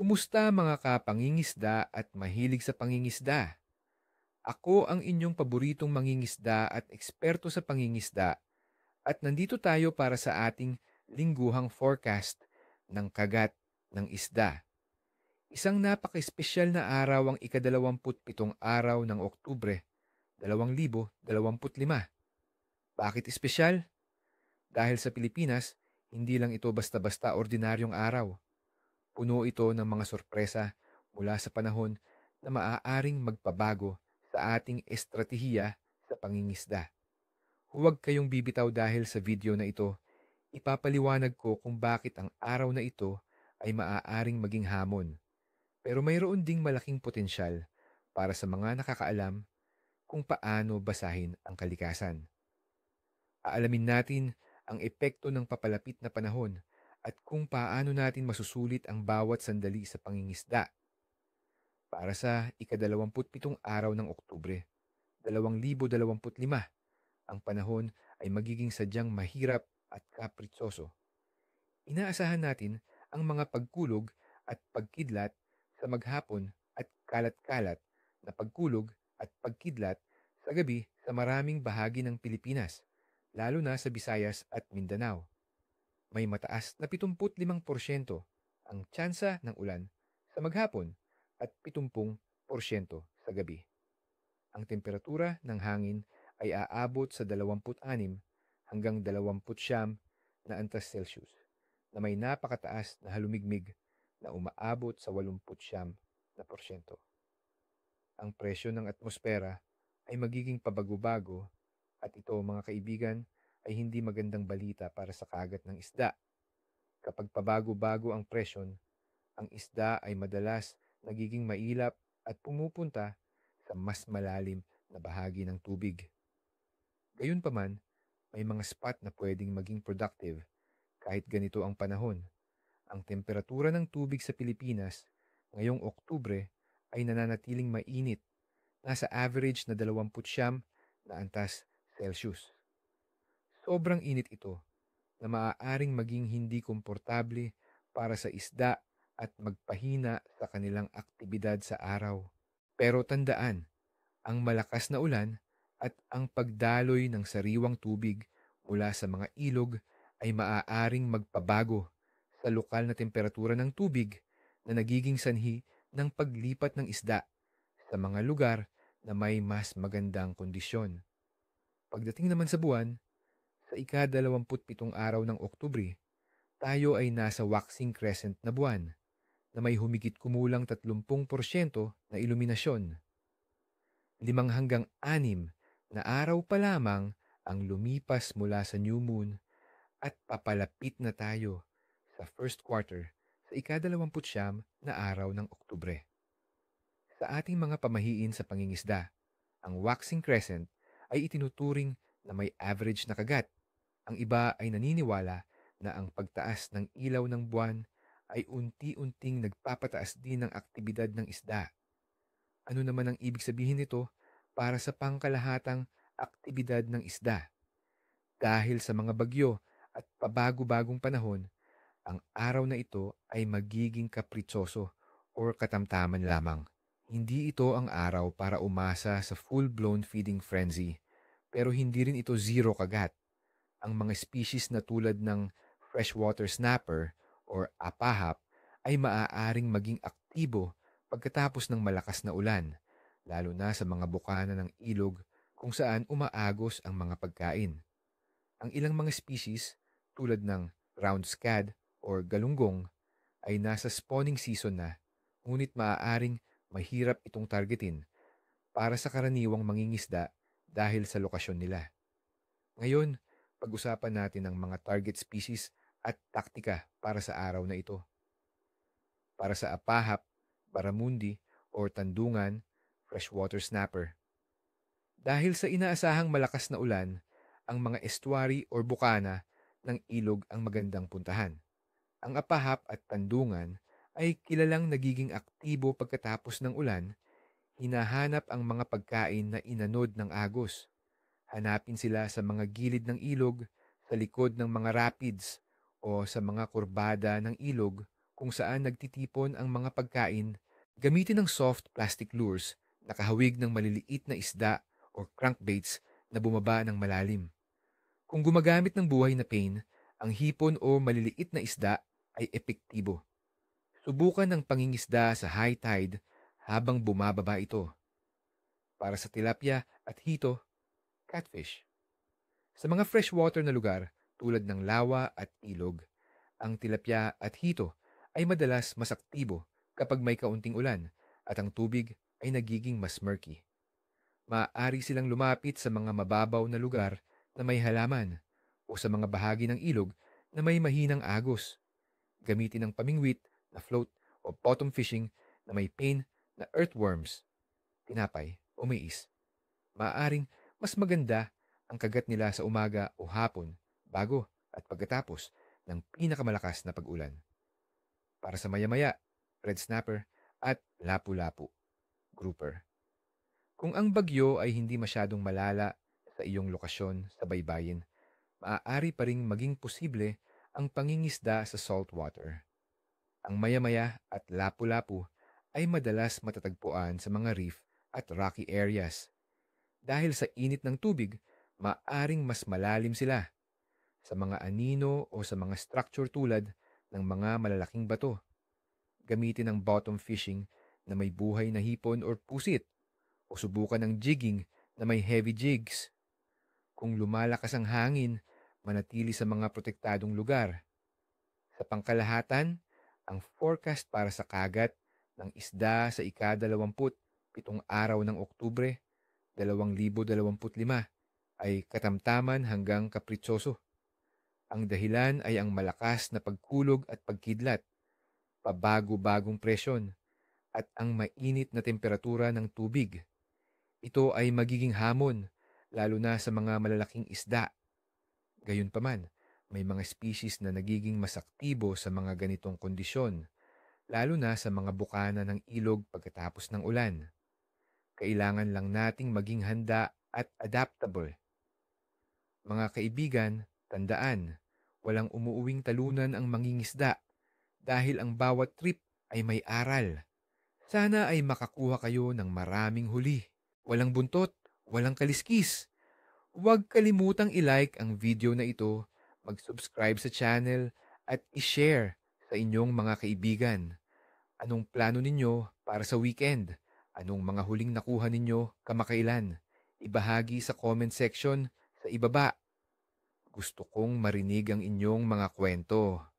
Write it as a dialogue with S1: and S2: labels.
S1: Kumusta mga kapangingisda at mahilig sa pangingisda? Ako ang inyong paboritong mangingisda at eksperto sa pangingisda at nandito tayo para sa ating lingguhang forecast ng kagat ng isda. Isang napaka-espesyal na araw ang ika-27 araw ng Oktubre, 2025. Bakit espesyal? Dahil sa Pilipinas, hindi lang ito basta-basta ordinaryong araw. Puno ito ng mga sorpresa mula sa panahon na maaaring magpabago sa ating estratehiya sa pangingisda. Huwag kayong bibitaw dahil sa video na ito, ipapaliwanag ko kung bakit ang araw na ito ay maaaring maging hamon. Pero mayroon ding malaking potensyal para sa mga nakakaalam kung paano basahin ang kalikasan. Aalamin natin ang epekto ng papalapit na panahon at kung paano natin masusulit ang bawat sandali sa pangingisda. Para sa ika-27 araw ng Oktubre, 2025, ang panahon ay magiging sadyang mahirap at kapritsoso. Inaasahan natin ang mga pagkulog at pagkidlat sa maghapon at kalat-kalat na pagkulog at pagkidlat sa gabi sa maraming bahagi ng Pilipinas, lalo na sa Visayas at Mindanao. May mataas na 75% ang tsansa ng ulan sa maghapon at 70% sa gabi. Ang temperatura ng hangin ay aabot sa 26 hanggang 29 na antas Celsius na may napakataas na halumigmig na umaabot sa 89%. Ang presyo ng atmosfera ay magiging pabago-bago at ito, mga kaibigan, ay hindi magandang balita para sa kagat ng isda. Kapag pabago-bago ang presyon, ang isda ay madalas nagiging mailap at pumupunta sa mas malalim na bahagi ng tubig. Gayunpaman, may mga spot na pwedeng maging productive kahit ganito ang panahon. Ang temperatura ng tubig sa Pilipinas ngayong Oktubre ay nananatiling mainit, nasa average na 29 na antas Celsius. Sobrang init ito na maaaring maging hindi komportable para sa isda at magpahina sa kanilang aktibidad sa araw. Pero tandaan, ang malakas na ulan at ang pagdaloy ng sariwang tubig mula sa mga ilog ay maaaring magpabago sa lokal na temperatura ng tubig na nagiging sanhi ng paglipat ng isda sa mga lugar na may mas magandang kondisyon. Pagdating naman sa buwan, sa ika-27 araw ng Oktubre, tayo ay nasa waxing crescent na buwan na may humigit kumulang 30% na iluminasyon. 5 hanggang 6 na araw pa lamang ang lumipas mula sa new moon at papalapit na tayo sa first quarter sa ika-29 na araw ng Oktubre. Sa ating mga pamahiin sa pangingisda, ang waxing crescent ay itinuturing na may average na kagat. Ang iba ay naniniwala na ang pagtaas ng ilaw ng buwan ay unti-unting nagpapataas din ng aktibidad ng isda. Ano naman ang ibig sabihin nito para sa pangkalahatang aktibidad ng isda? Dahil sa mga bagyo at pabago-bagong panahon, ang araw na ito ay magiging kapritsoso o katamtaman lamang. Hindi ito ang araw para umasa sa full-blown feeding frenzy, pero hindi rin ito zero kagat. Ang mga species na tulad ng freshwater snapper or apahap ay maaaring maging aktibo pagkatapos ng malakas na ulan, lalo na sa mga bukana ng ilog kung saan umaagos ang mga pagkain. Ang ilang mga species tulad ng round scad or galunggong ay nasa spawning season na, ngunit maaaring mahirap itong targetin para sa karaniwang mangingisda dahil sa lokasyon nila. Ngayon, pag-usapan natin ang mga target species at taktika para sa araw na ito. Para sa apahap, baramundi, or tandungan, freshwater snapper. Dahil sa inaasahang malakas na ulan, ang mga estuary or bukana ng ilog ang magandang puntahan. Ang apahap at tandungan ay kilalang nagiging aktibo pagkatapos ng ulan, hinahanap ang mga pagkain na inanod ng agos. Hanapin sila sa mga gilid ng ilog, sa likod ng mga rapids, o sa mga kurbada ng ilog kung saan nagtitipon ang mga pagkain, gamitin ng soft plastic lures na kahawig ng maliliit na isda o crankbaits na bumaba ng malalim. Kung gumagamit ng buhay na pain, ang hipon o maliliit na isda ay epektibo. Subukan ng pangingisda sa high tide habang bumababa ito. Para sa tilapia at hito, catfish. Sa mga freshwater na lugar tulad ng lawa at ilog, ang tilapia at hito ay madalas mas aktibo kapag may kaunting ulan at ang tubig ay nagiging mas murky. Maaari silang lumapit sa mga mababaw na lugar na may halaman o sa mga bahagi ng ilog na may mahinang agos. Gamitin ang pamingwit na float o bottom fishing na may pain na earthworms, tinapay o mais. Maaaring mas maganda ang kagat nila sa umaga o hapon bago at pagkatapos ng pinakamalakas na pag-ulan. Para sa maya-maya, red snapper at lapu-lapu, grouper. Kung ang bagyo ay hindi masyadong malala sa iyong lokasyon sa baybayin, maaari pa ring maging posible ang pangingisda sa saltwater. Ang maya-maya at lapu-lapu ay madalas matatagpuan sa mga reef at rocky areas. Dahil sa init ng tubig, maaring mas malalim sila sa mga anino o sa mga structure tulad ng mga malalaking bato. Gamitin ang bottom fishing na may buhay na hipon or pusit o subukan ng jigging na may heavy jigs. Kung lumalakas ang hangin, manatili sa mga protektadong lugar. Sa pangkalahatan, ang forecast para sa kagat ng isda sa ika-27 araw ng Oktubre 2025 ay katamtaman hanggang kapritsoso. Ang dahilan ay ang malakas na pagkulog at pagkidlat, pabago-bagong presyon, at ang mainit na temperatura ng tubig. Ito ay magiging hamon, lalo na sa mga malalaking isda. Gayunpaman, may mga species na nagiging mas aktibo sa mga ganitong kondisyon, lalo na sa mga bukana ng ilog pagkatapos ng ulan. Kailangan lang nating maging handa at adaptable. Mga kaibigan, tandaan, walang umuuwing talunan ang mangingisda dahil ang bawat trip ay may aral. Sana ay makakuha kayo ng maraming huli. Walang buntot, walang kaliskis. Huwag kalimutang i-like ang video na ito, mag-subscribe sa channel at i-share sa inyong mga kaibigan. Anong plano ninyo para sa weekend? Anong mga huling nakuha ninyo kamakailan? Ibahagi sa comment section sa ibaba. Gusto kong marinig ang inyong mga kwento.